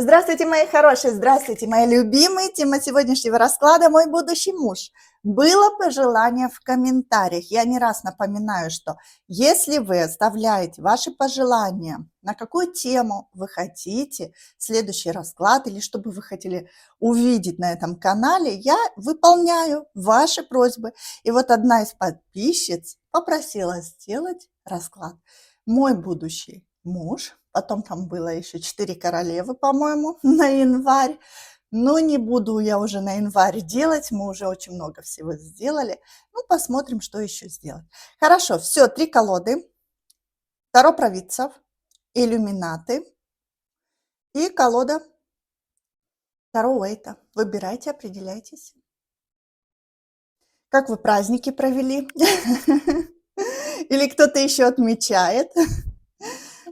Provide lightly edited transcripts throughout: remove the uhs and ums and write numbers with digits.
Здравствуйте, мои хорошие, здравствуйте, мои любимые. Тема сегодняшнего расклада – мой будущий муж. Было пожелание в комментариях. Я не раз напоминаю, что если вы оставляете ваши пожелания, на какую тему вы хотите следующий расклад или что бы вы хотели увидеть на этом канале, я выполняю ваши просьбы. И вот одна из подписчиц попросила сделать расклад «Мой будущий муж». Потом там было еще 4 королевы, по-моему, на январь. Но не буду я уже на январь делать, мы уже очень много всего сделали. Ну, посмотрим, что еще сделать. Хорошо, все, 3 колоды. Таро провидцев, иллюминаты и колода Таро Уэйта. Выбирайте, определяйтесь. Как вы праздники провели? Или кто-то еще отмечает?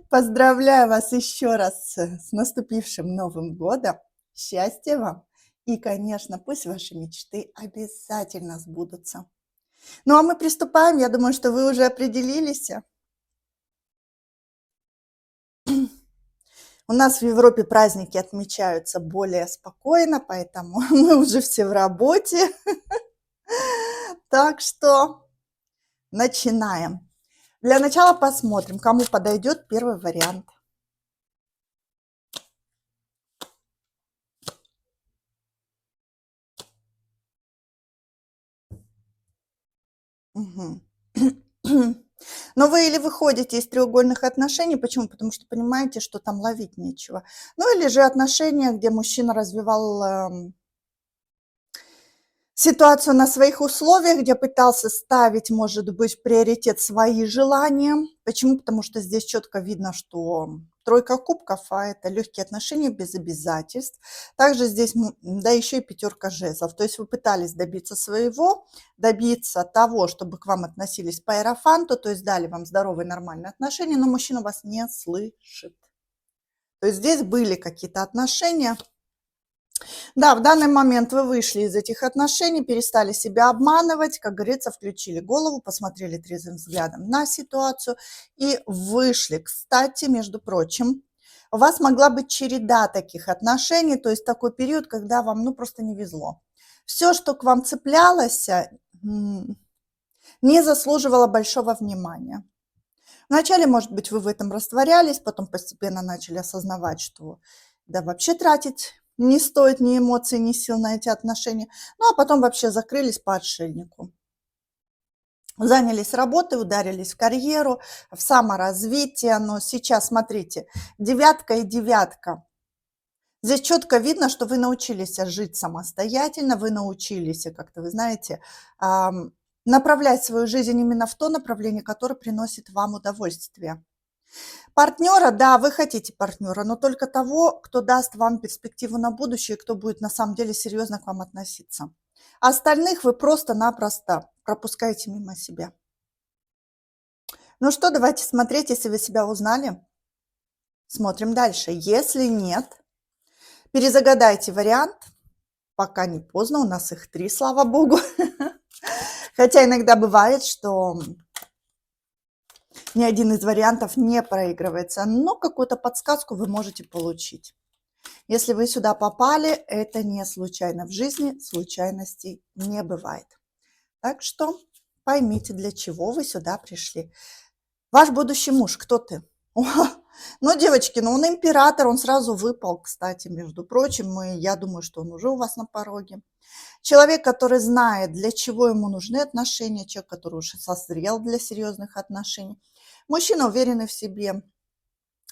Поздравляю вас еще раз с наступившим Новым годом. Счастья вам. И, конечно, пусть ваши мечты обязательно сбудутся. Ну, а мы приступаем. Я думаю, что вы уже определились. У нас в Европе праздники отмечаются более спокойно, поэтому мы уже все в работе. Так что начинаем. Для начала посмотрим, кому подойдет первый вариант. Угу. Но вы или выходите из треугольных отношений, почему? Потому что понимаете, что там ловить нечего. Ну или же отношения, где мужчина развивал ситуацию на своих условиях, где пытался ставить, может быть, в приоритет свои желания. Почему? Потому что здесь четко видно, что тройка кубков, а это легкие отношения без обязательств. Также здесь, да, еще и пятерка жезлов. То есть вы пытались добиться своего, добиться того, чтобы к вам относились по иерофанту, то есть дали вам здоровые, нормальные отношения, но мужчина вас не слышит. То есть здесь были какие-то отношения. Да, в данный момент вы вышли из этих отношений, перестали себя обманывать, как говорится, включили голову, посмотрели трезвым взглядом на ситуацию и вышли. Кстати, между прочим, у вас могла быть череда таких отношений, то есть такой период, когда вам, ну, просто не везло. Все, что к вам цеплялось, не заслуживало большого внимания. Вначале, может быть, вы в этом растворялись, потом постепенно начали осознавать, что да, вообще тратить не стоит ни эмоций, ни сил на эти отношения. Ну, а потом вообще закрылись по отшельнику. Занялись работой, ударились в карьеру, в саморазвитие. Но сейчас, смотрите, девятка и девятка. Здесь четко видно, что вы научились жить самостоятельно, вы научились, как-то, вы знаете, направлять свою жизнь именно в то направление, которое приносит вам удовольствие. Партнера, да, вы хотите партнера, но только того, кто даст вам перспективу на будущее, кто будет на самом деле серьезно к вам относиться. Остальных вы просто-напросто пропускаете мимо себя. Ну что, давайте смотреть, если вы себя узнали. Смотрим дальше. Если нет, перезагадайте вариант. Пока не поздно, у нас их 3, слава богу. Хотя иногда бывает, что ни один из вариантов не проигрывается, но какую-то подсказку вы можете получить. Если вы сюда попали, это не случайно. В жизни случайностей не бывает. Так что поймите, для чего вы сюда пришли. Ваш будущий муж, кто ты? Ну, девочки, ну он император, он сразу выпал, кстати, между прочим, и я думаю, что он уже у вас на пороге. Человек, который знает, для чего ему нужны отношения, человек, который уже созрел для серьезных отношений. Мужчина, уверенный в себе,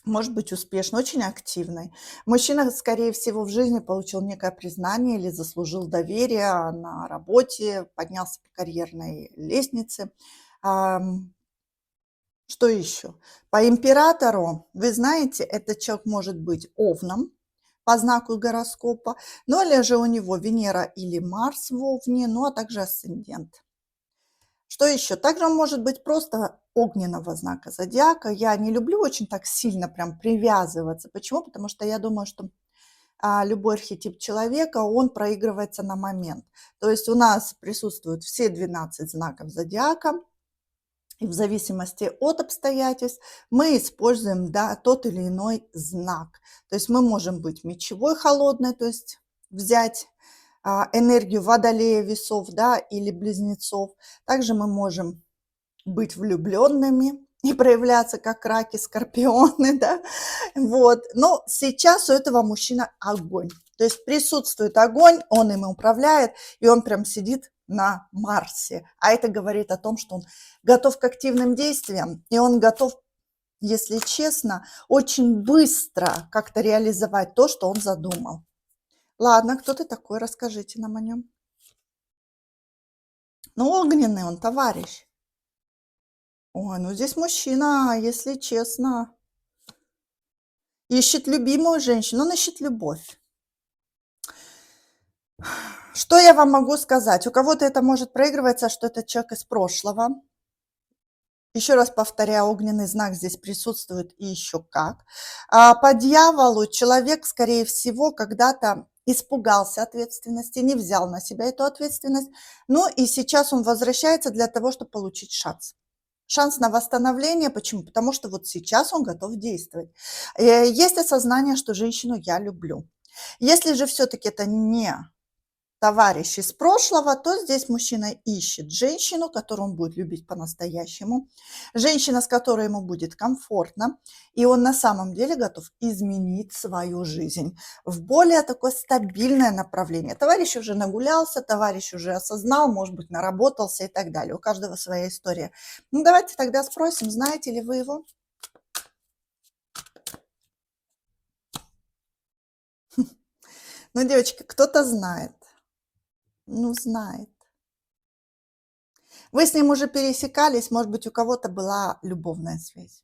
может быть успешный, очень активный. Мужчина, скорее всего, в жизни получил некое признание или заслужил доверие на работе, поднялся по карьерной лестнице. Что еще? По императору, вы знаете, этот человек может быть овном по знаку гороскопа, ну или же у него Венера или Марс в Овне, ну а также асцендент. Что еще? Также он может быть просто огненного знака зодиака. Я не люблю очень так сильно прям привязываться. Почему? Потому что я думаю, что любой архетип человека, он проигрывается на момент. То есть у нас присутствуют все 12 знаков зодиака. И в зависимости от обстоятельств мы используем, да, тот или иной знак. То есть мы можем быть мечевой холодной, то есть взять энергию водолея, весов, да, или близнецов. Также мы можем быть влюбленными и проявляться как раки, скорпионы, да, вот. Но сейчас у этого мужчина огонь. То есть присутствует огонь, он им управляет, и он прям сидит на Марсе. А это говорит о том, что он готов к активным действиям, и он готов, если честно, очень быстро как-то реализовать то, что он задумал. Ладно, кто ты такой? Расскажите нам о нем. Ну, огненный он, товарищ. Ой, ну здесь мужчина, если честно, ищет любимую женщину, он ищет любовь. Что я вам могу сказать? У кого-то это может проигрываться, что это человек из прошлого. Еще раз повторяю, огненный знак здесь присутствует и еще как. По дьяволу человек, скорее всего, когда-то испугался ответственности, не взял на себя эту ответственность. Ну и сейчас он возвращается для того, чтобы получить шанс. Шанс на восстановление. Почему? Потому что вот сейчас он готов действовать. Есть осознание, что женщину я люблю. Если же все-таки это не товарищ из прошлого, то здесь мужчина ищет женщину, которую он будет любить по-настоящему, женщина, с которой ему будет комфортно, и он на самом деле готов изменить свою жизнь в более такое стабильное направление. Товарищ уже нагулялся, товарищ уже осознал, может быть, наработался и так далее. У каждого своя история. Ну, давайте тогда спросим, знаете ли вы его? Ну, девочки, кто-то знает. Ну, знает. Вы с ним уже пересекались, может быть, у кого-то была любовная связь.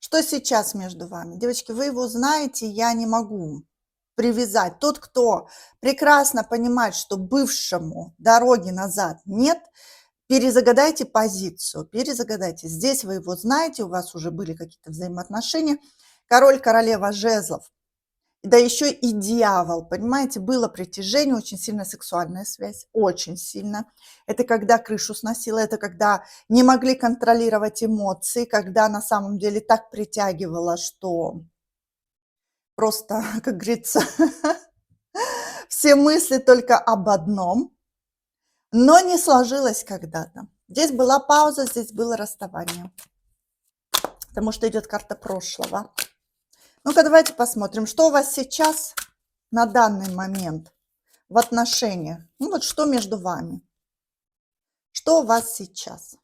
Что сейчас между вами? Девочки, вы его знаете, я не могу привязать. Тот, кто прекрасно понимает, что бывшему дороги назад нет, перезагадайте позицию, перезагадайте. Здесь вы его знаете, у вас уже были какие-то взаимоотношения. Король, королева жезлов. Да еще и дьявол, понимаете, было притяжение, очень сильная сексуальная связь, очень сильно. Это когда крышу сносило, это когда не могли контролировать эмоции, когда на самом деле так притягивало, что просто, как говорится, все мысли только об одном, но не сложилось когда-то. Здесь была пауза, здесь было расставание, потому что идет карта прошлого. Ну-ка, давайте посмотрим, что у вас сейчас на данный момент в отношениях. Ну вот что между вами? Что у вас сейчас?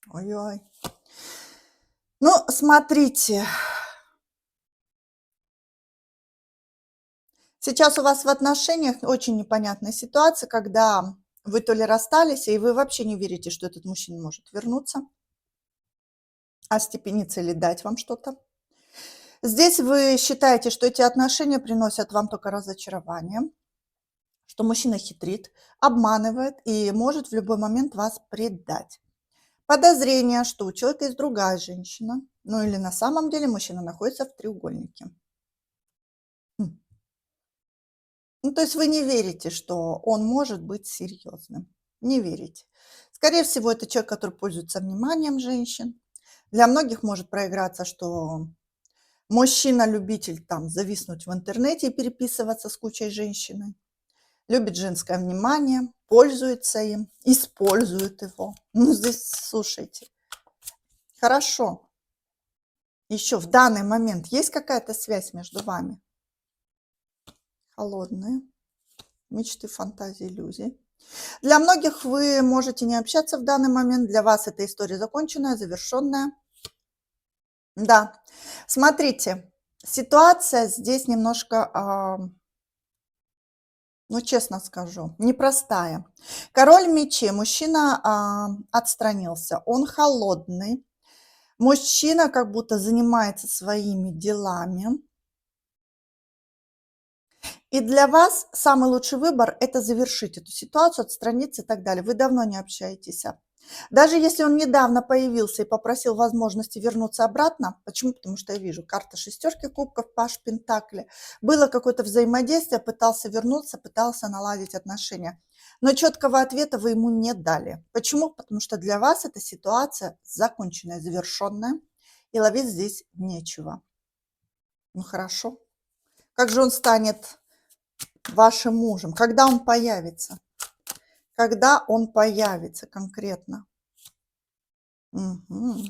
Ой-ой. Ну, смотрите. Сейчас у вас в отношениях очень непонятная ситуация, когда вы то ли расстались, и вы вообще не верите, что этот мужчина может вернуться, остепениться или дать вам что-то. Здесь вы считаете, что эти отношения приносят вам только разочарование, что мужчина хитрит, обманывает и может в любой момент вас предать. Подозрение, что у человека есть другая женщина, ну или на самом деле мужчина находится в треугольнике. Хм. Ну, то есть вы не верите, что он может быть серьезным. Не верите. Скорее всего, это человек, который пользуется вниманием женщин. Для многих может проиграться, что мужчина-любитель там зависнуть в интернете и переписываться с кучей женщины. Любит женское внимание, пользуется им, использует его. Ну, здесь, слушайте, хорошо. Еще в данный момент есть какая-то связь между вами? Холодные. Мечты, фантазии, иллюзии. Для многих вы можете не общаться в данный момент. Для вас эта история законченная, завершенная. Да. Смотрите, ситуация здесь немножко, ну, честно скажу, непростая. Король мечей. Мужчина отстранился. Он холодный. Мужчина как будто занимается своими делами. И для вас самый лучший выбор – это завершить эту ситуацию, отстраниться и так далее. Вы давно не общаетесь. Даже если он недавно появился и попросил возможности вернуться обратно, почему? Потому что я вижу карта шестерки кубков, паш пентакли. Было какое-то взаимодействие, пытался вернуться, пытался наладить отношения. Но четкого ответа вы ему не дали. Почему? Потому что для вас эта ситуация законченная, завершенная, и ловить здесь нечего. Ну хорошо. Как же он станет вашим мужем? Когда он появится? Когда он появится конкретно? Угу.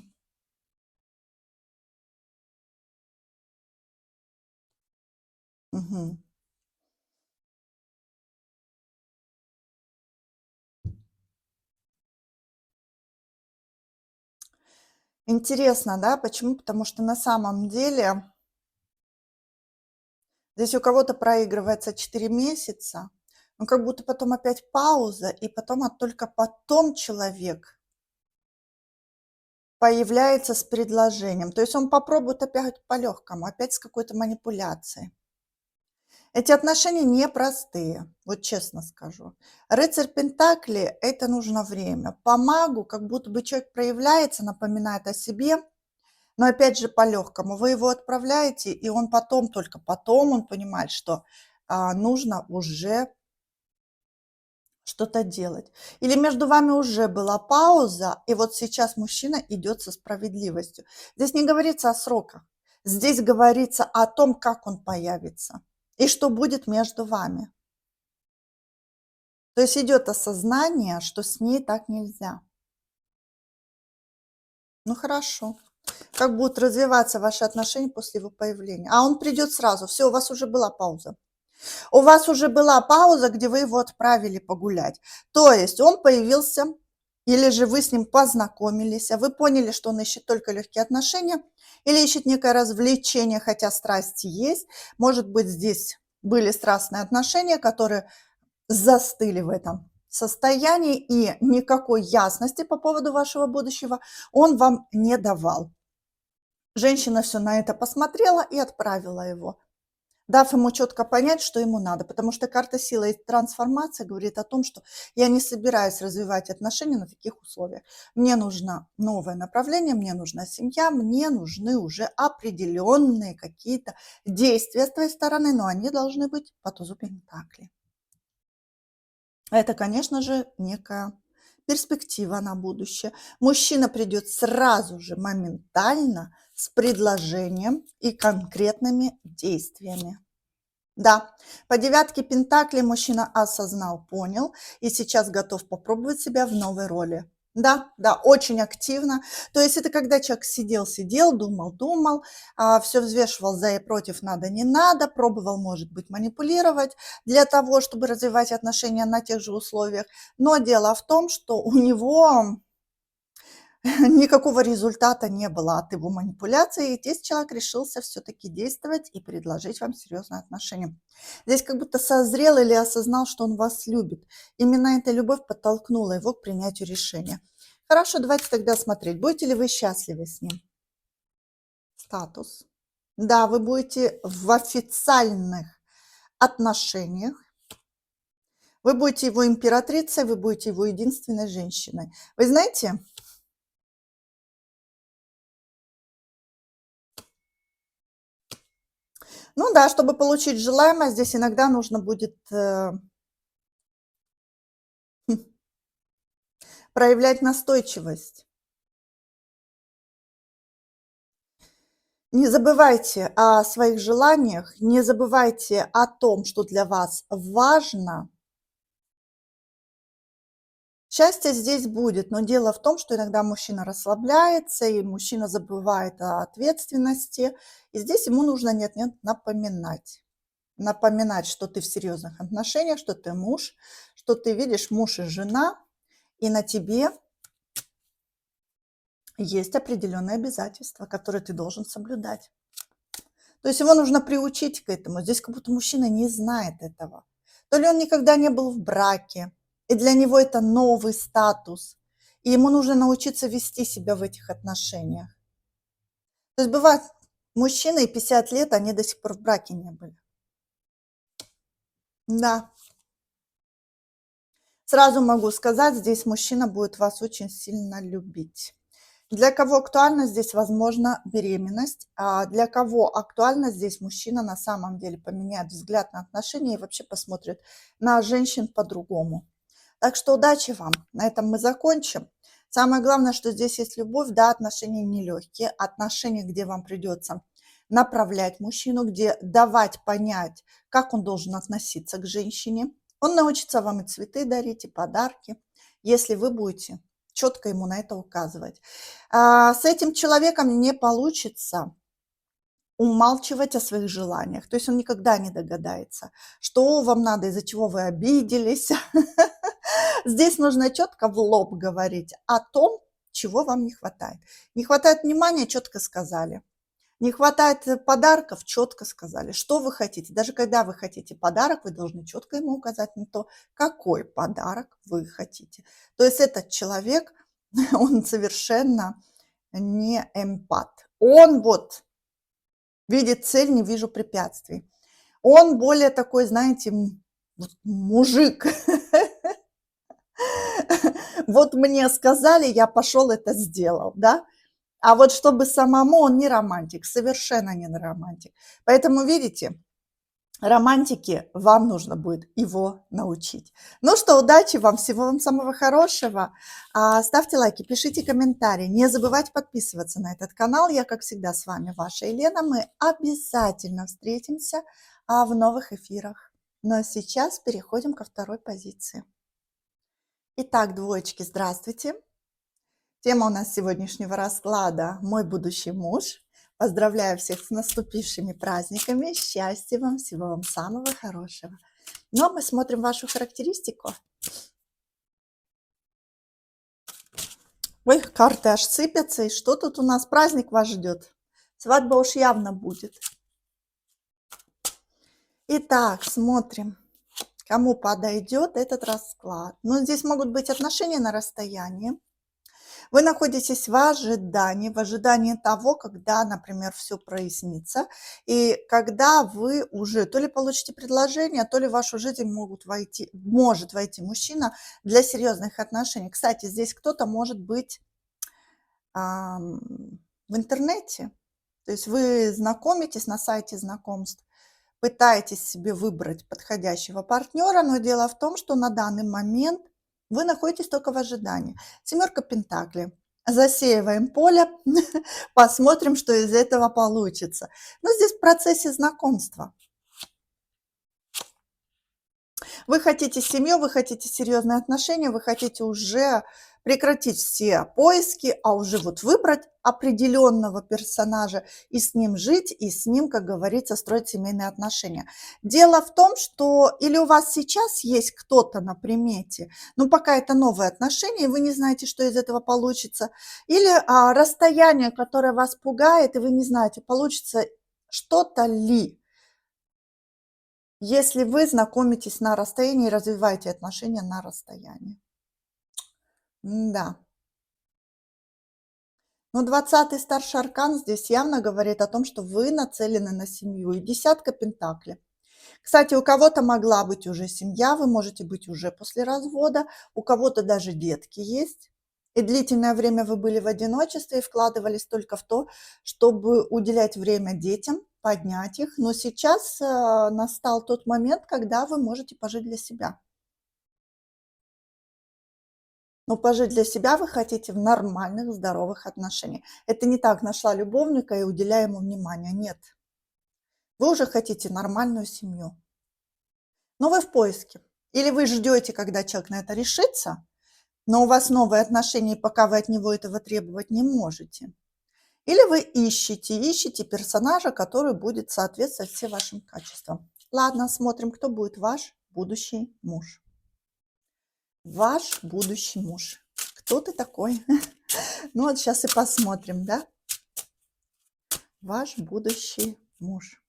Угу. Интересно, да? Почему? Потому что на самом деле здесь у кого-то проигрывается 4 месяца, но как будто потом опять пауза, и потом, только потом человек появляется с предложением. То есть он попробует опять по-легкому, опять с какой-то манипуляцией. Эти отношения непростые, вот честно скажу. Рыцарь Пентакли – это нужно время. По магу как будто бы человек проявляется, напоминает о себе, но опять же по-легкому. Вы его отправляете, и он потом, только потом он понимает, что нужно уже что-то делать. Или между вами уже была пауза, и вот сейчас мужчина идет со справедливостью. Здесь не говорится о сроках. Здесь говорится о том, как он появится и что будет между вами. То есть идет осознание, что с ней так нельзя. Ну хорошо. Как будут развиваться ваши отношения после его появления? А он придет сразу. Все, у вас уже была пауза. У вас уже была пауза, где вы его отправили погулять. То есть он появился, или же вы с ним познакомились, а вы поняли, что он ищет только легкие отношения, или ищет некое развлечение, хотя страсти есть. Может быть, здесь были страстные отношения, которые застыли в этом состоянии, и никакой ясности по поводу вашего будущего он вам не давал. Женщина все на это посмотрела и отправила его, дав ему четко понять, что ему надо. Потому что карта сила и трансформация говорит о том, что я не собираюсь развивать отношения на таких условиях. Мне нужно новое направление, мне нужна семья, мне нужны уже определенные какие-то действия с твоей стороны, но они должны быть по тузу пентаклей. Это, конечно же, некая перспектива на будущее. Мужчина придет сразу же, моментально, с предложением и конкретными действиями. Да, по девятке пентаклей мужчина осознал, понял и сейчас готов попробовать себя в новой роли. Да, да, очень активно. То есть это когда человек сидел, думал, все взвешивал за и против, надо, не надо, пробовал, может быть, манипулировать для того, чтобы развивать отношения на тех же условиях. Но дело в том, что у него никакого результата не было от его манипуляции, и здесь человек решился все-таки действовать и предложить вам серьезные отношения. Здесь как будто созрел или осознал, что он вас любит. Именно эта любовь подтолкнула его к принятию решения. Хорошо, давайте тогда смотреть, будете ли вы счастливы с ним. Статус. Да, вы будете в официальных отношениях. Вы будете его императрицей, вы будете его единственной женщиной. Вы знаете, ну да, чтобы получить желаемое, здесь иногда нужно будет проявлять настойчивость. Не забывайте о своих желаниях, не забывайте о том, что для вас важно. Счастье здесь будет, но дело в том, что иногда мужчина расслабляется, и мужчина забывает о ответственности, и здесь ему нужно нет-нет напоминать. Напоминать, что ты в серьезных отношениях, что ты муж, что ты видишь муж и жена, и на тебе есть определенные обязательства, которые ты должен соблюдать. То есть его нужно приучить к этому. Здесь как будто мужчина не знает этого. То ли он никогда не был в браке, и для него это новый статус, и ему нужно научиться вести себя в этих отношениях. То есть бывает, мужчины и 50 лет, они до сих пор в браке не были. Да. Сразу могу сказать, здесь мужчина будет вас очень сильно любить. Для кого актуальна здесь, возможно, беременность, а для кого актуально здесь мужчина на самом деле поменяет взгляд на отношения и вообще посмотрит на женщин по-другому. Так что удачи вам. На этом мы закончим. Самое главное, что здесь есть любовь, да, отношения нелегкие, отношения, где вам придется направлять мужчину, где давать понять, как он должен относиться к женщине. Он научится вам и цветы дарить, и подарки, если вы будете четко ему на это указывать. С этим человеком не получится умалчивать о своих желаниях. То есть он никогда не догадается, что вам надо, из-за чего вы обиделись. Здесь нужно четко в лоб говорить о том, чего вам не хватает. Не хватает внимания, четко сказали. Не хватает подарков, четко сказали, что вы хотите. Даже когда вы хотите подарок, вы должны четко ему указать на то, какой подарок вы хотите. То есть этот человек, он совершенно не эмпат. Он вот видит цель, не вижу препятствий. Он более такой, знаете, мужик. Вот мне сказали, я пошел это сделал, да? А вот чтобы самому, он не романтик, совершенно не романтик. Поэтому, видите, романтике вам нужно будет его научить. Ну что, удачи вам, всего вам самого хорошего. Ставьте лайки, пишите комментарии. Не забывайте подписываться на этот канал. Я, как всегда, с вами ваша Елена. Мы обязательно встретимся в новых эфирах. Ну а сейчас переходим ко второй позиции. Итак, двоечки, здравствуйте. Тема у нас сегодняшнего расклада «Мой будущий муж». Поздравляю всех с наступившими праздниками. Счастья вам, всего вам самого хорошего. Ну, а мы смотрим вашу характеристику. Ой, карты аж сыпятся. И что тут у нас? Праздник вас ждет. Свадьба уж явно будет. Итак, смотрим, кому подойдет этот расклад. Ну, здесь могут быть отношения на расстоянии. Вы находитесь в ожидании того, когда, например, все прояснится, и когда вы уже то ли получите предложение, то ли в вашу жизнь может войти мужчина для серьезных отношений. Кстати, здесь кто-то может быть в интернете, то есть вы знакомитесь на сайте знакомств, пытаетесь себе выбрать подходящего партнера, но дело в том, что на данный момент вы находитесь только в ожидании. Семерка пентаклей. Засеиваем поле, посмотрим, что из этого получится. Но здесь в процессе знакомства. Вы хотите семью, вы хотите серьезные отношения, вы хотите уже прекратить все поиски, а уже вот выбрать определенного персонажа и с ним жить, и с ним, как говорится, строить семейные отношения. Дело в том, что или у вас сейчас есть кто-то на примете, но пока это новые отношения, и вы не знаете, что из этого получится, или расстояние, которое вас пугает, и вы не знаете, получится что-то ли. Если вы знакомитесь на расстоянии и развиваете отношения на расстоянии. Да. Но 20-й старший аркан здесь явно говорит о том, что вы нацелены на семью. И десятка пентаклей. Кстати, у кого-то могла быть уже семья, вы можете быть уже после развода, у кого-то даже детки есть. И длительное время вы были в одиночестве и вкладывались только в то, чтобы уделять время детям, поднять их. Но сейчас настал тот момент, когда вы можете пожить для себя. Но пожить для себя вы хотите в нормальных, здоровых отношениях. Это не так, нашла любовника и уделяю ему внимание. Нет. Вы уже хотите нормальную семью. Но вы в поиске. Или вы ждете, когда человек на это решится, но у вас новые отношения, и пока вы от него этого требовать не можете. Или вы ищете персонажа, который будет соответствовать всем вашим качествам. Ладно, смотрим, кто будет ваш будущий муж. Ваш будущий муж. Кто ты такой? Ну вот сейчас и посмотрим, да? Ваш будущий муж.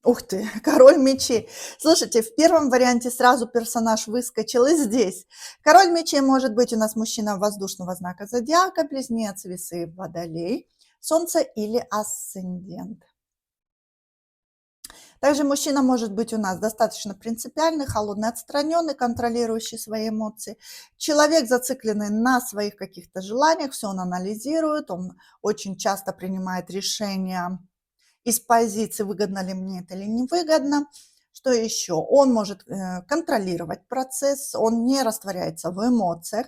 Ух ты, король мечей. Слушайте, в первом варианте сразу персонаж выскочил и здесь. Король мечей может быть у нас мужчина воздушного знака зодиака, близнец, весы, водолей, солнце или асцендент. Также мужчина может быть у нас достаточно принципиальный, холодный, отстраненный, контролирующий свои эмоции. Человек, зацикленный на своих каких-то желаниях, все он анализирует, он очень часто принимает решения из позиции, выгодно ли мне это или невыгодно. Что еще? Он может контролировать процесс, он не растворяется в эмоциях.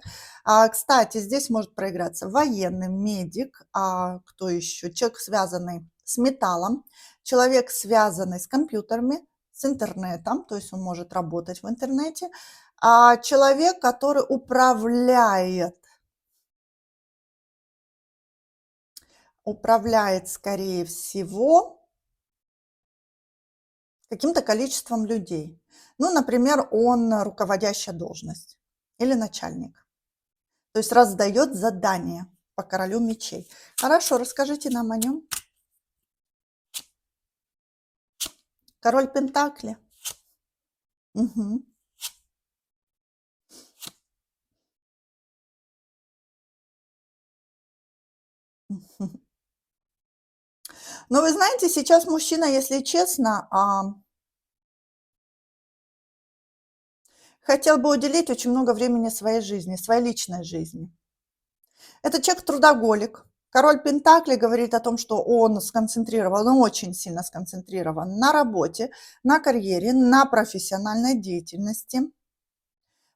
Кстати, здесь может проиграться военный, медик, кто еще? Человек, связанный с металлом, человек, связанный с компьютерами, с интернетом, то есть он может работать в интернете, человек, который управляет, скорее всего, каким-то количеством людей. Ну, например, он руководящая должность или начальник. То есть раздает задания по королю мечей. Хорошо, расскажите нам о нем. Король Пентакли. Угу. Но вы знаете, сейчас мужчина, если честно, хотел бы уделить очень много времени своей жизни, своей личной жизни. Это человек-трудоголик. Король Пентакли говорит о том, что он сконцентрирован, он очень сильно сконцентрирован на работе, на карьере, на профессиональной деятельности.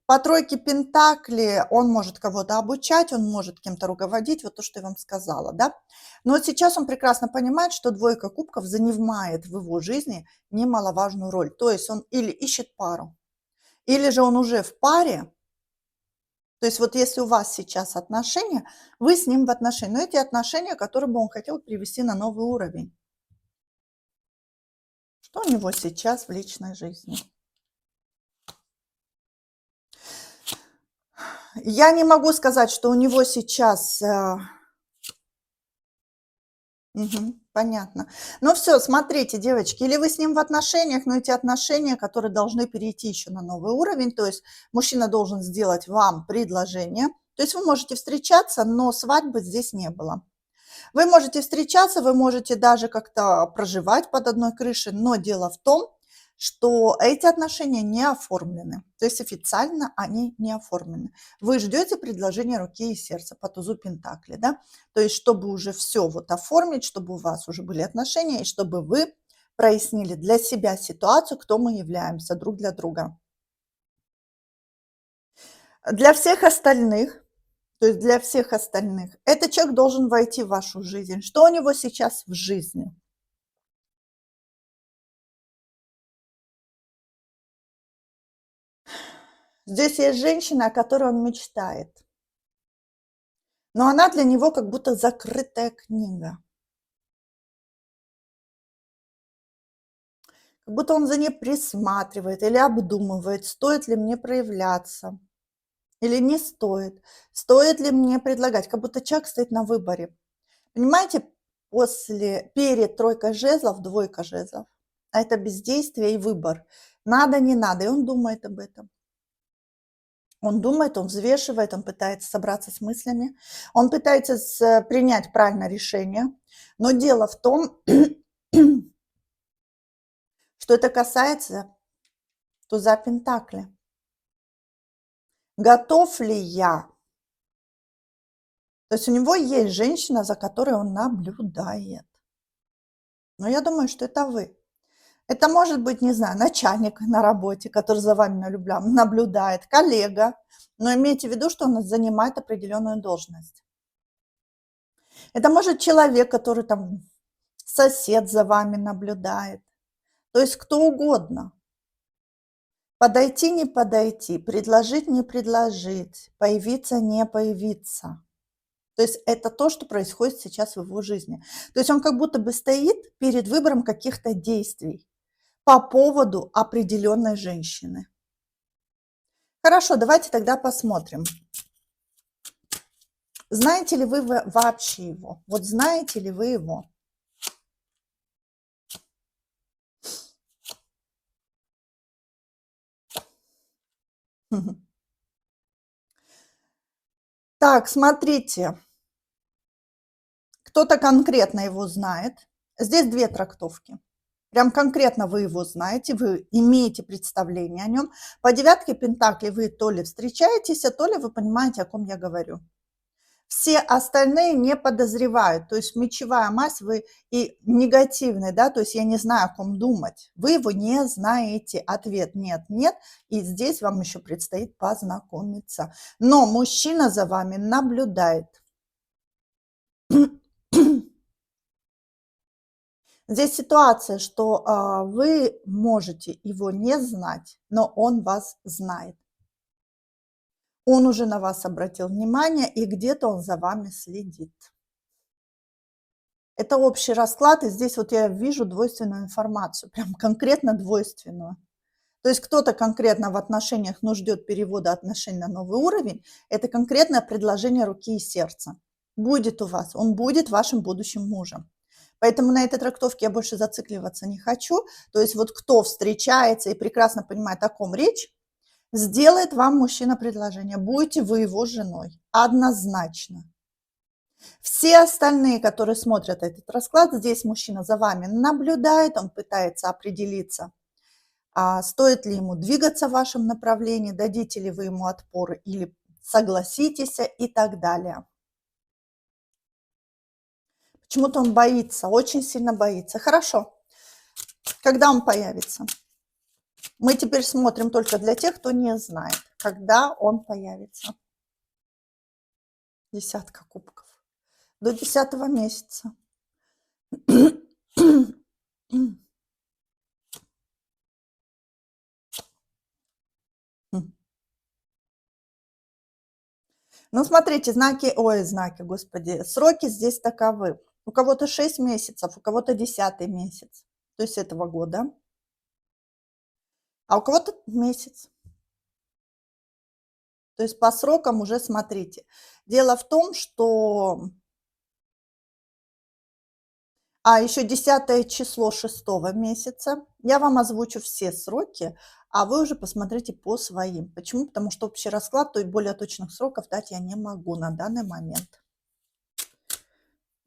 По тройке Пентакли он может кого-то обучать, он может кем-то руководить, вот то, что я вам сказала, да. Но вот сейчас он прекрасно понимает, что двойка кубков занимает в его жизни немаловажную роль. То есть он или ищет пару, или же он уже в паре. То есть вот если у вас сейчас отношения, вы с ним в отношениях, но эти отношения, которые бы он хотел привести на новый уровень. Что у него сейчас в личной жизни? Я не могу сказать, что у него сейчас... понятно. Ну все, смотрите, девочки, или вы с ним в отношениях, но эти отношения, которые должны перейти еще на новый уровень, то есть мужчина должен сделать вам предложение, то есть вы можете встречаться, но свадьбы здесь не было. Вы можете встречаться, вы можете даже как-то проживать под одной крышей, но дело в том, что эти отношения не оформлены, то есть официально они не оформлены. Вы ждете предложения руки и сердца по тузу Пентакли, да, то есть чтобы уже все вот оформить, чтобы у вас уже были отношения и чтобы вы прояснили для себя ситуацию, кто мы являемся друг для друга. Для всех остальных, то есть для всех остальных, этот человек должен войти в вашу жизнь. Что у него сейчас в жизни? Здесь есть женщина, о которой он мечтает, но она для него как будто закрытая книга. Как будто он за ней присматривает или обдумывает, стоит ли мне проявляться или не стоит, стоит ли мне предлагать, как будто человек стоит на выборе. Понимаете, перед тройкой жезлов, двойка жезлов, а это бездействие и выбор. Надо, не надо, и он думает об этом. Он думает, он взвешивает, он пытается собраться с мыслями, он пытается принять правильное решение. Но дело в том, что это касается туза Пентакли. Готов ли я? То есть у него есть женщина, за которой он наблюдает. Но я думаю, что это вы. Это может быть, не знаю, начальник на работе, который за вами наблюдает, коллега. Но имейте в виду, что он занимает определенную должность. Это может человек, который там сосед за вами наблюдает. То есть кто угодно. Подойти, не подойти, предложить, не предложить, появиться, не появиться. То есть это то, что происходит сейчас в его жизни. То есть он как будто бы стоит перед выбором каких-то действий по поводу определенной женщины. Хорошо, давайте тогда посмотрим. Знаете ли вы вообще его? Вот знаете ли вы его? Так, смотрите. Кто-то конкретно его знает. Здесь две трактовки. Прям конкретно вы его знаете, вы имеете представление о нем. По девятке пентаклей вы то ли встречаетесь, то ли вы понимаете, о ком я говорю. Все остальные не подозревают. То есть мечевая масть вы и негативный, да, то есть я не знаю, о ком думать. Вы его не знаете. Ответ нет, нет. И здесь вам еще предстоит познакомиться. Но мужчина за вами наблюдает. Здесь ситуация, что вы можете его не знать, но он вас знает. Он уже на вас обратил внимание, и где-то он за вами следит. Это общий расклад, и здесь вот я вижу двойственную информацию, прям конкретно двойственную. То есть кто-то конкретно в отношениях, но ждет перевода отношений на новый уровень, это конкретное предложение руки и сердца. Будет у вас, он будет вашим будущим мужем. Поэтому на этой трактовке я больше зацикливаться не хочу. То есть вот кто встречается и прекрасно понимает, о ком речь, сделает вам мужчина предложение. Будете вы его женой. Однозначно. Все остальные, которые смотрят этот расклад, здесь мужчина за вами наблюдает, он пытается определиться, стоит ли ему двигаться в вашем направлении, дадите ли вы ему отпор или согласитесь и так далее. Почему-то он боится, очень сильно боится. Хорошо. Когда он появится? Мы теперь смотрим только для тех, кто не знает, когда он появится. Десятка кубков. До 10-го месяца. Ну, смотрите, господи, сроки здесь таковы. У кого-то 6 месяцев, у кого-то 10-й месяц, то есть этого года, а у кого-то месяц. То есть по срокам уже смотрите. Дело в том, что... еще 10 число 6-го месяца. Я вам озвучу все сроки, а вы уже посмотрите по своим. Почему? Потому что общий расклад, то и более точных сроков дать я не могу на данный момент.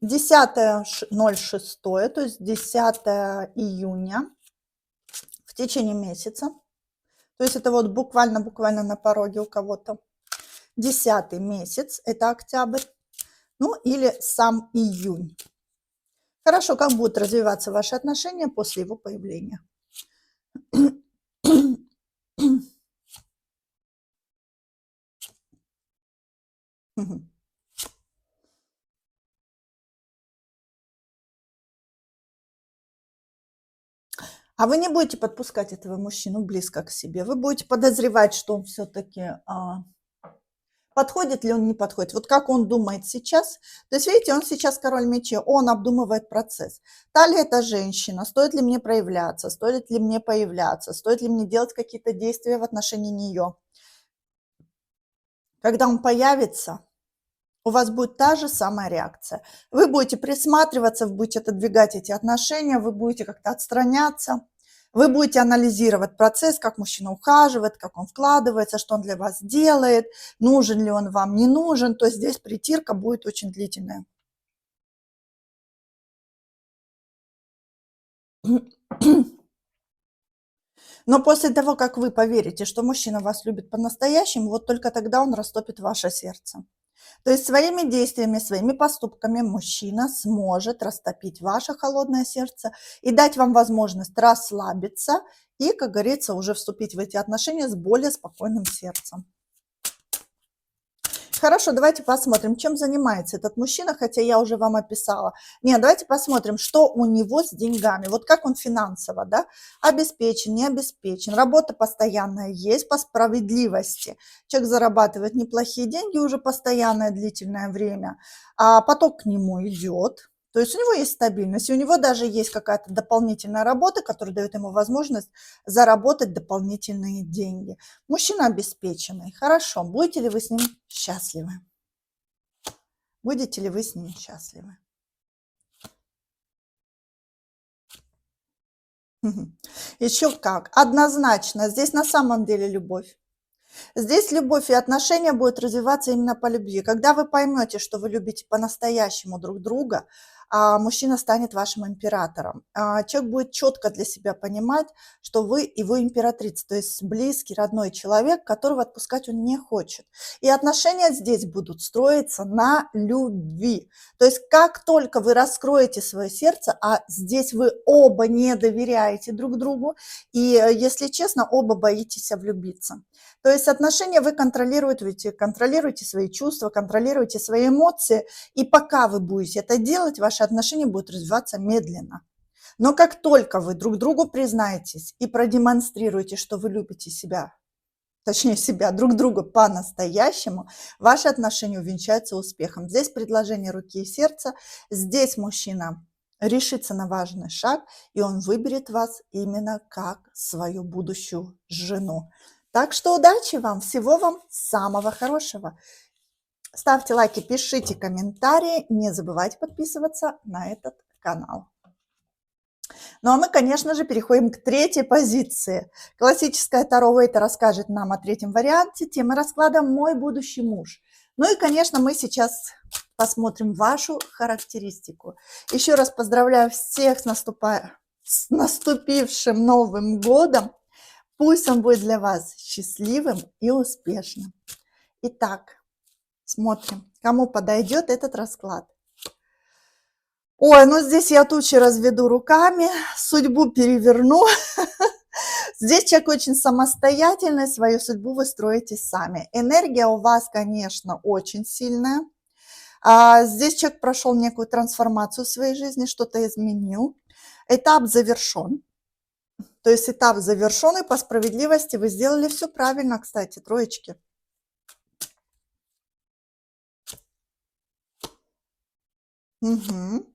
10.06, то есть 10 июня, в течение месяца. То есть это вот буквально на пороге у кого-то. 10-й месяц, это октябрь, ну или сам июнь. Хорошо, как будут развиваться ваши отношения после его появления? А вы не будете подпускать этого мужчину близко к себе. Вы будете подозревать, что он все-таки подходит ли он, не подходит. Вот как он думает сейчас. То есть, видите, он сейчас король мечей, он обдумывает процесс. Та ли это женщина, стоит ли мне проявляться, стоит ли мне появляться, стоит ли мне делать какие-то действия в отношении нее. Когда он появится, у вас будет та же самая реакция. Вы будете присматриваться, вы будете отодвигать эти отношения, вы будете как-то отстраняться. Вы будете анализировать процесс, как мужчина ухаживает, как он вкладывается, что он для вас делает, нужен ли он вам, не нужен. То есть здесь притирка будет очень длительная. Но после того, как вы поверите, что мужчина вас любит по-настоящему, вот только тогда он растопит ваше сердце. То есть своими действиями, своими поступками мужчина сможет растопить ваше холодное сердце и дать вам возможность расслабиться и, как говорится, уже вступить в эти отношения с более спокойным сердцем. Хорошо, давайте посмотрим, чем занимается этот мужчина, хотя я уже вам описала. Нет, давайте посмотрим, что у него с деньгами. Вот как он финансово, да? Обеспечен, не обеспечен. Работа постоянная есть по справедливости. Человек зарабатывает неплохие деньги уже постоянное длительное время, а поток к нему идет. То есть у него есть стабильность, и у него даже есть какая-то дополнительная работа, которая дает ему возможность заработать дополнительные деньги. Мужчина обеспеченный. Хорошо. Будете ли вы с ним счастливы? Будете ли вы с ним счастливы? Еще как. Однозначно. Здесь на самом деле любовь. Здесь любовь и отношения будут развиваться именно по любви. Когда вы поймете, что вы любите по-настоящему друг друга, мужчина станет вашим императором. Человек будет четко для себя понимать, что вы его императрица, то есть близкий, родной человек, которого отпускать он не хочет. И отношения здесь будут строиться на любви. То есть как только вы раскроете свое сердце, а здесь вы оба не доверяете друг другу, и, если честно, оба боитесь влюбиться. То есть отношения вы контролируете свои чувства, контролируете свои эмоции, и пока вы будете это делать, ваши отношения будут развиваться медленно. Но как только вы друг другу признаетесь и продемонстрируете, что вы любите себя, точнее себя, друг друга по-настоящему, ваши отношения увенчаются успехом. Здесь предложение руки и сердца, здесь мужчина решится на важный шаг, и он выберет вас именно как свою будущую жену. Так что удачи вам, всего вам самого хорошего. Ставьте лайки, пишите комментарии, не забывайте подписываться на этот канал. Ну а мы, конечно же, переходим к третьей позиции. Классическая Таро Вейта расскажет нам о третьем варианте. Тема расклада «Мой будущий муж». Ну и, конечно, мы сейчас посмотрим вашу характеристику. Еще раз поздравляю всех с наступившим Новым годом. Пусть он будет для вас счастливым и успешным. Итак, смотрим, кому подойдет этот расклад. Ой, ну здесь я тучи разведу руками, судьбу переверну. Здесь человек очень самостоятельный, свою судьбу вы строите сами. Энергия у вас, конечно, очень сильная. Здесь человек прошел некую трансформацию в своей жизни, что-то изменил. Этап завершен. То есть этап завершен, и по справедливости вы сделали все правильно, кстати, троечки. Угу.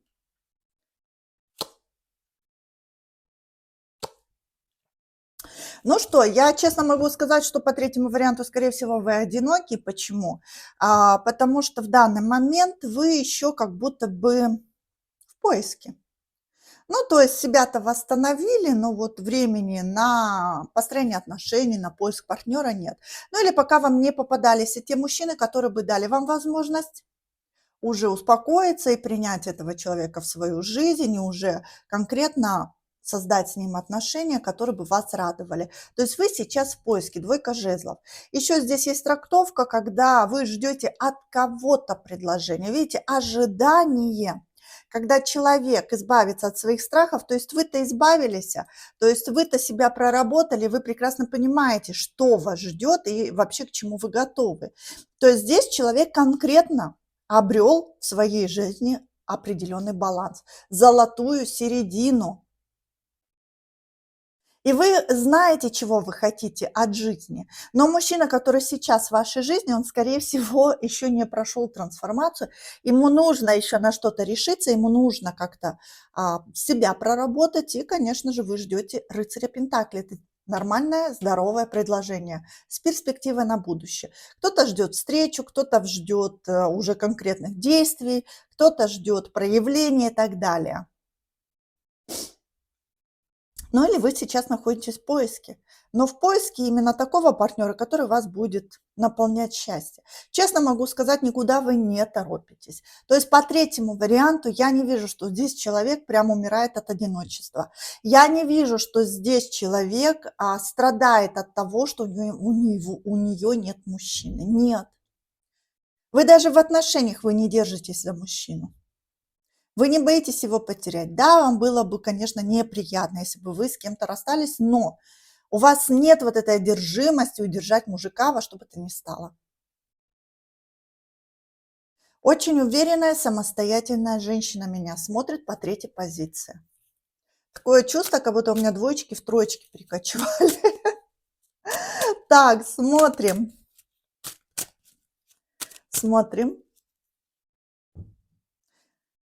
Ну что, я честно могу сказать, что по третьему варианту, скорее всего, вы одиноки. Почему? Потому что в данный момент вы еще как будто бы в поиске. Ну, то есть себя-то восстановили, но вот времени на построение отношений, на поиск партнера нет. Ну или пока вам не попадались и те мужчины, которые бы дали вам возможность уже успокоиться и принять этого человека в свою жизнь, и уже конкретно создать с ним отношения, которые бы вас радовали. То есть вы сейчас в поиске, двойка жезлов. Еще здесь есть трактовка, когда вы ждете от кого-то предложения. Видите, ожидание. Когда человек избавится от своих страхов, то есть вы-то избавились, то есть вы-то себя проработали, вы прекрасно понимаете, что вас ждет и вообще к чему вы готовы. То есть здесь человек конкретно обрел в своей жизни определенный баланс, золотую середину. И вы знаете, чего вы хотите от жизни. Но мужчина, который сейчас в вашей жизни, он, скорее всего, еще не прошел трансформацию. Ему нужно еще на что-то решиться, ему нужно как-то себя проработать. И, конечно же, вы ждете рыцаря Пентаклей. Это нормальное, здоровое предложение с перспективой на будущее. Кто-то ждет встречу, кто-то ждет уже конкретных действий, кто-то ждет проявления и так далее. Ну или вы сейчас находитесь в поиске, но в поиске именно такого партнера, который вас будет наполнять счастьем. Честно могу сказать, никуда вы не торопитесь. То есть по третьему варианту я не вижу, что здесь человек прям умирает от одиночества. Я не вижу, что здесь человек страдает от того, что у нее нет мужчины. Нет. Вы даже в отношениях вы не держитесь за мужчину. Вы не боитесь его потерять. Да, вам было бы, конечно, неприятно, если бы вы с кем-то расстались, но у вас нет вот этой одержимости удержать мужика во что бы то ни стало. Очень уверенная, самостоятельная женщина меня смотрит по третьей позиции. Такое чувство, как будто у меня двоечки в троечки перекочевали. Так, смотрим. Смотрим.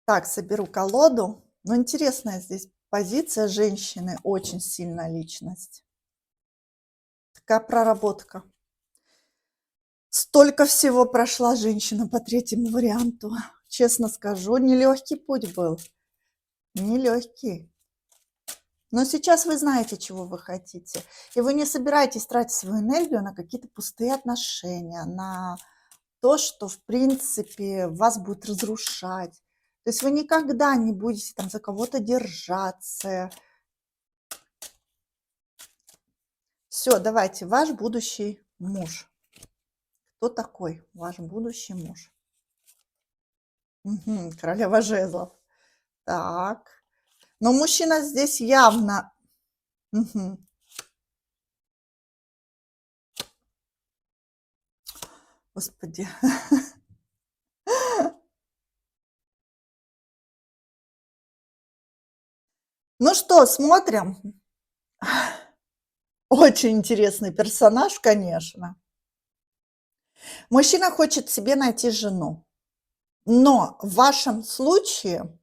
Так, соберу колоду. Но интересная здесь позиция женщины, очень сильная личность. Такая проработка. Столько всего прошла женщина по третьему варианту. Честно скажу, нелегкий путь был. Нелегкий. Но сейчас вы знаете, чего вы хотите. И вы не собираетесь тратить свою энергию на какие-то пустые отношения, на то, что, в принципе, вас будет разрушать. То есть вы никогда не будете там за кого-то держаться. Все, давайте, ваш будущий муж. Кто такой ваш будущий муж? Мгм, королева жезлов. Так. Но мужчина здесь явно... Мгм. Господи. Ну что, смотрим. Очень интересный персонаж, конечно. Мужчина хочет себе найти жену, но в вашем случае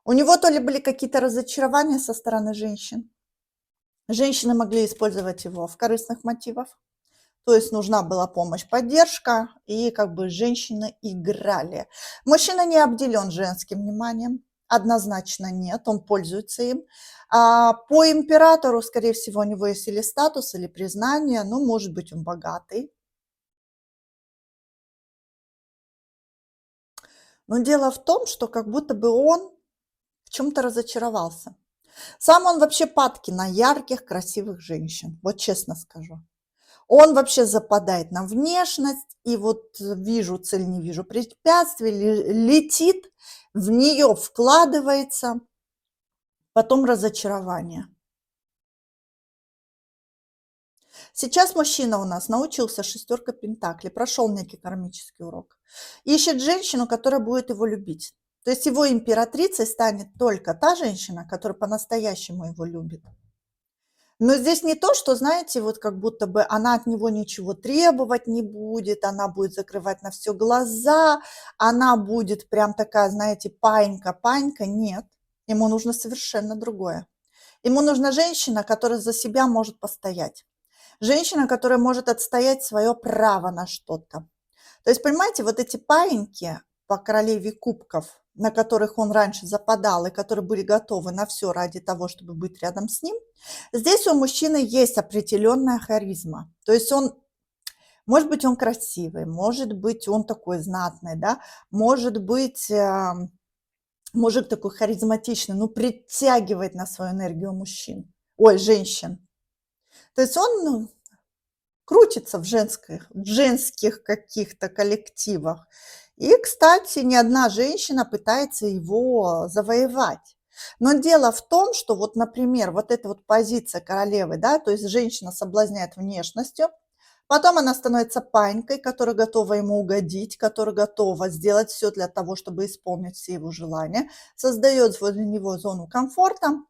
у него то ли были какие-то разочарования со стороны женщин, женщины могли использовать его в корыстных мотивах, то есть нужна была помощь, поддержка, и как бы женщины играли. Мужчина не обделен женским вниманием, однозначно нет, он пользуется им. По императору, скорее всего, у него есть или статус, или признание, ну, может быть, он богатый. Но дело в том, что как будто бы он в чем-то разочаровался. Сам он вообще падки на ярких, красивых женщин, вот честно скажу. Он вообще западает на внешность, и вот вижу цель, не вижу препятствий, летит, в нее вкладывается, потом разочарование. Сейчас мужчина у нас научился шестерка пентаклей, прошел некий кармический урок. Ищет женщину, которая будет его любить. То есть его императрицей станет только та женщина, которая по-настоящему его любит. Но здесь не то, что, знаете, вот как будто бы она от него ничего требовать не будет, она будет закрывать на все глаза, она будет прям такая, знаете, панька-панька. Нет, ему нужно совершенно другое. Ему нужна женщина, которая за себя может постоять. Женщина, которая может отстоять свое право на что-то. То есть, понимаете, вот эти паиньки по королеве кубков, на которых он раньше западал и которые были готовы на все ради того, чтобы быть рядом с ним, здесь у мужчины есть определенная харизма. То есть он, может быть, он красивый, может быть, он такой знатный, да, может быть, мужик такой харизматичный, но притягивает на свою энергию мужчин, ой, женщин. То есть он, ну, крутится в женских каких-то коллективах. И, кстати, ни одна женщина пытается его завоевать. Но дело в том, что вот, например, вот эта вот позиция королевы, да, то есть женщина соблазняет внешностью, потом она становится панькой, которая готова ему угодить, которая готова сделать все для того, чтобы исполнить все его желания, создает возле него зону комфорта,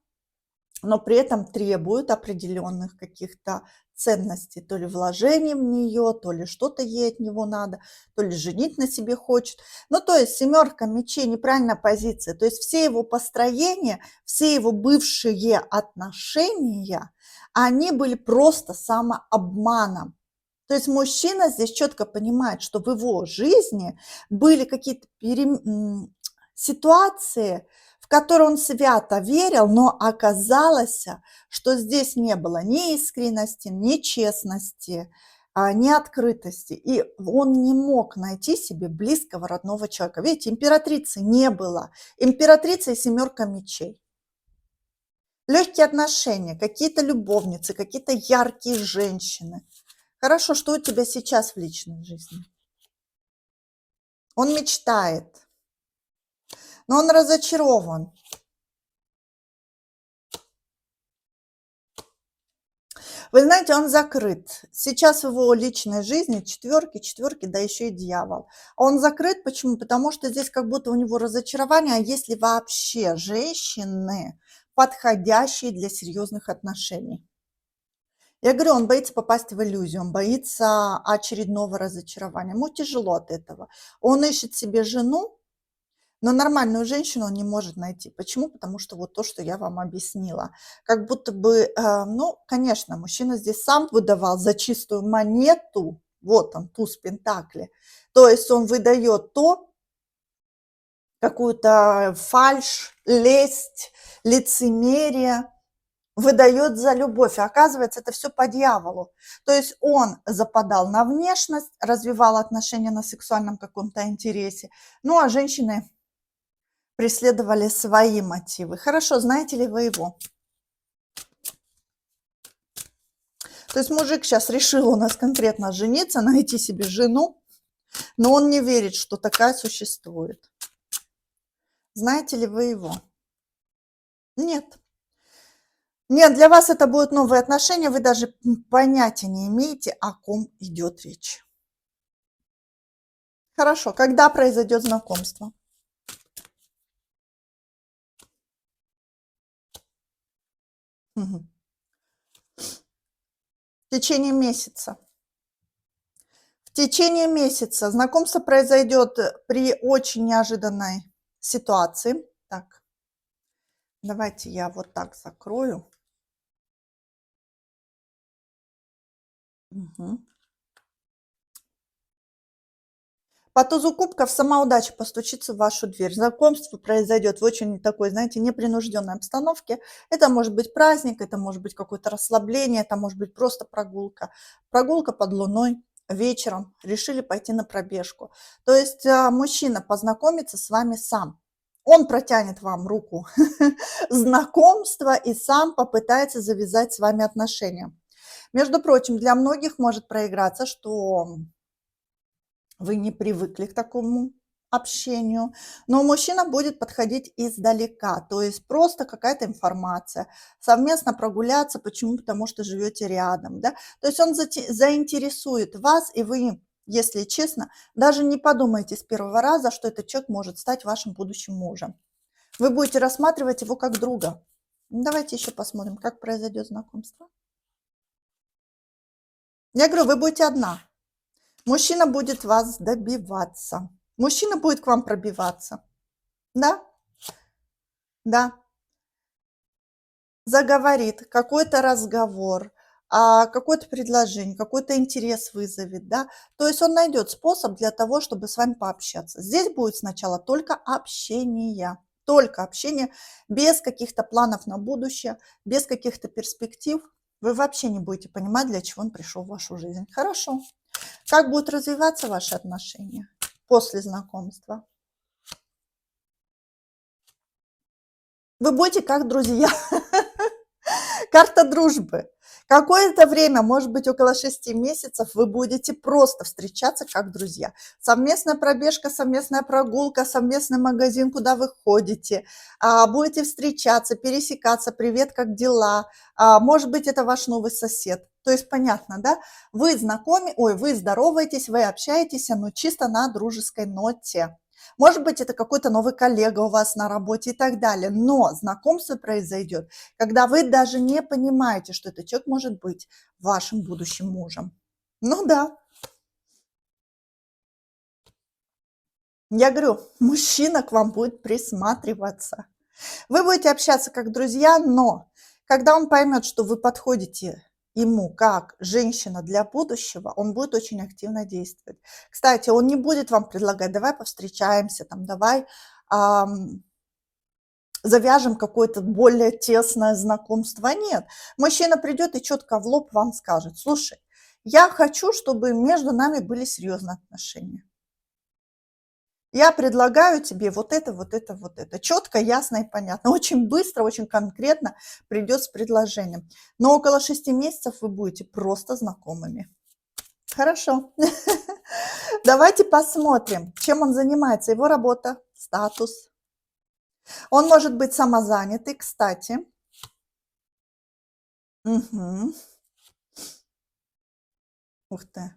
но при этом требует определенных каких-то ценностей, то ли вложений в нее, то ли что-то ей от него надо, то ли женить на себе хочет. Ну, то есть семерка мечей, неправильная позиция. То есть все его построения, все его бывшие отношения, они были просто самообманом. То есть мужчина здесь четко понимает, что в его жизни были какие-то ситуации, в которые он свято верил, но оказалось, что здесь не было ни искренности, ни честности, ни открытости. И он не мог найти себе близкого родного человека. Видите, императрицы не было. Императрица и семерка мечей. Легкие отношения, какие-то любовницы, какие-то яркие женщины. Хорошо, что у тебя сейчас в личной жизни? Он мечтает, но он разочарован. Вы знаете, он закрыт. Сейчас в его личной жизни четверки, да еще и дьявол. Он закрыт, почему? Потому что здесь как будто у него разочарование, а есть ли вообще женщины, подходящие для серьезных отношений? Я говорю, он боится попасть в иллюзию, он боится очередного разочарования. Ему тяжело от этого. Он ищет себе жену, но нормальную женщину он не может найти. Почему? Потому что вот то, что я вам объяснила. Как будто бы, ну, конечно, мужчина здесь сам выдавал за чистую монету, вот он, туз пентакли. То есть он выдает то, какую-то фальшь, лесть, лицемерие, выдает за любовь. А оказывается, это все по дьяволу. То есть он западал на внешность, развивал отношения на сексуальном каком-то интересе. Ну, а женщины преследовали свои мотивы. Хорошо, знаете ли вы его? То есть мужик сейчас решил у нас конкретно жениться, найти себе жену, но он не верит, что такая существует. Знаете ли вы его? Нет. Нет, для вас это будут новые отношения, вы даже понятия не имеете, о ком идет речь. Хорошо, когда произойдет знакомство? Мгм. В течение месяца. В течение месяца знакомство произойдет при очень неожиданной ситуации. Так, давайте я вот так закрою. Мгм. По тузу кубков сама удача постучится в вашу дверь. Знакомство произойдет в очень такой, знаете, непринужденной обстановке. Это может быть праздник, это может быть какое-то расслабление, это может быть просто прогулка. Прогулка под луной вечером. Решили пойти на пробежку. То есть мужчина познакомится с вами сам. Он протянет вам руку знакомства и сам попытается завязать с вами отношения. Между прочим, для многих может проиграться, что вы не привыкли к такому общению, но мужчина будет подходить издалека, то есть просто какая-то информация, совместно прогуляться, почему? Потому что живете рядом, да, то есть он заинтересует вас, и вы, если честно, даже не подумаете с первого раза, что этот человек может стать вашим будущим мужем. Вы будете рассматривать его как друга. Давайте еще посмотрим, как произойдет знакомство. Я говорю, вы будете одна. Мужчина будет вас добиваться. Мужчина будет к вам пробиваться. Да? Да. Заговорит, какой-то разговор, какое-то предложение, какой-то интерес вызовет, да. То есть он найдет способ для того, чтобы с вами пообщаться. Здесь будет сначала только общение, без каких-то планов на будущее, без каких-то перспектив. Вы вообще не будете понимать, для чего он пришел в вашу жизнь. Хорошо. Как будут развиваться ваши отношения после знакомства? Вы будете как друзья. Карта дружбы. Какое-то время, может быть, около 6 месяцев, вы будете просто встречаться как друзья. Совместная пробежка, совместная прогулка, совместный магазин, куда вы ходите. Будете встречаться, пересекаться. Привет, как дела? Может быть, это ваш новый сосед. То есть понятно, да? Вы здороваетесь, вы общаетесь, но чисто на дружеской ноте. Может быть, это какой-то новый коллега у вас на работе и так далее. Но знакомство произойдет, когда вы даже не понимаете, что этот человек может быть вашим будущим мужем. Ну да, я говорю, мужчина к вам будет присматриваться. Вы будете общаться как друзья, но когда он поймет, что вы подходите ему как женщина для будущего, он будет очень активно действовать. Кстати, он не будет вам предлагать, давай повстречаемся, там, давай завяжем какое-то более тесное знакомство. Нет, мужчина придет и четко в лоб вам скажет: слушай, я хочу, чтобы между нами были серьезные отношения. Я предлагаю тебе вот это, вот это, вот это. Четко, ясно и понятно. Очень быстро, очень конкретно придет с предложением. Но около 6 месяцев вы будете просто знакомыми. Хорошо. Давайте посмотрим, чем он занимается. Его работа, статус. Он может быть самозанятый, кстати. Угу. Ух ты.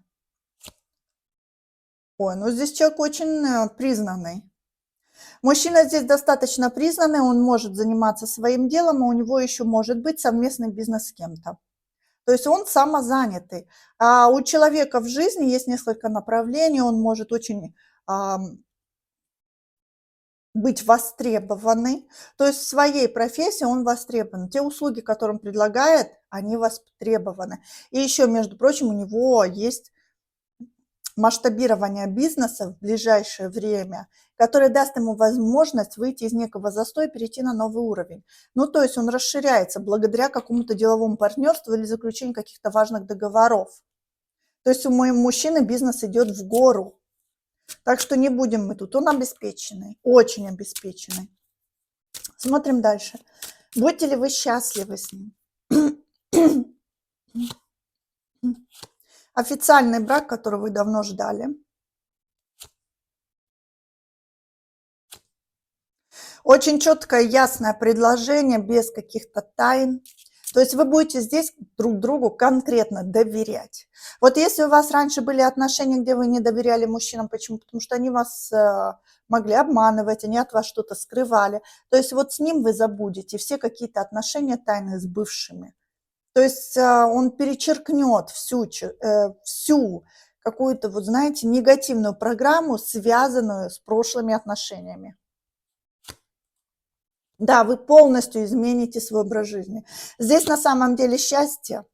Ой, ну здесь человек очень признанный. Мужчина здесь достаточно признанный, он может заниматься своим делом, а у него еще может быть совместный бизнес с кем-то. То есть он самозанятый. А у человека в жизни есть несколько направлений, он может очень быть востребованный, то есть в своей профессии он востребован. Те услуги, которые он предлагает, они востребованы. И еще, между прочим, у него есть масштабирование бизнеса в ближайшее время, которое даст ему возможность выйти из некого застоя и перейти на новый уровень. Ну, то есть он расширяется благодаря какому-то деловому партнерству или заключению каких-то важных договоров. То есть у моего мужчины бизнес идет в гору. Так что не будем мы тут. Он обеспеченный, очень обеспеченный. Смотрим дальше. Будете ли вы счастливы с ним? Официальный брак, который вы давно ждали. Очень четкое, ясное предложение, без каких-то тайн. То есть вы будете здесь друг другу конкретно доверять. Вот если у вас раньше были отношения, где вы не доверяли мужчинам, почему? Потому что они вас могли обманывать, они от вас что-то скрывали. То есть вот с ним вы забудете все какие-то отношения тайные с бывшими. То есть он перечеркнет всю какую-то, вот знаете, негативную программу, связанную с прошлыми отношениями. Да, вы полностью измените свой образ жизни. Здесь на самом деле счастье.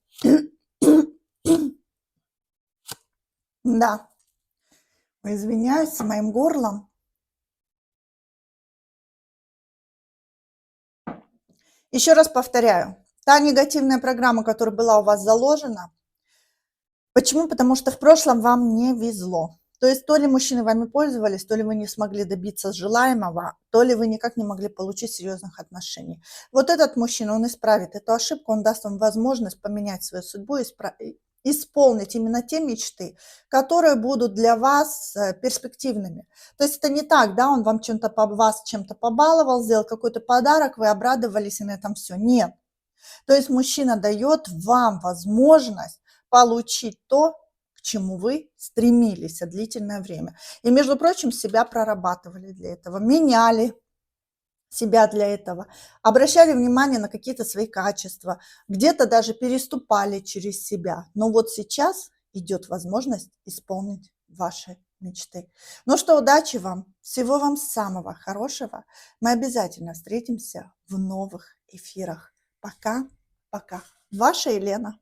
Да. Извиняюсь с моим горлом. Еще раз повторяю. Та негативная программа, которая была у вас заложена. Почему? Потому что в прошлом вам не везло. То есть то ли мужчины вами пользовались, то ли вы не смогли добиться желаемого, то ли вы никак не могли получить серьезных отношений. Вот этот мужчина, он исправит эту ошибку, он даст вам возможность поменять свою судьбу, исполнить именно те мечты, которые будут для вас перспективными. То есть это не так, да, он вам вас чем-то побаловал, сделал какой-то подарок, вы обрадовались и на этом все. Нет. То есть мужчина дает вам возможность получить то, к чему вы стремились длительное время. И, между прочим, себя прорабатывали для этого, меняли себя для этого, обращали внимание на какие-то свои качества, где-то даже переступали через себя. Но вот сейчас идет возможность исполнить ваши мечты. Ну что, удачи вам, всего вам самого хорошего. Мы обязательно встретимся в новых эфирах. Пока, пока. Ваша Елена.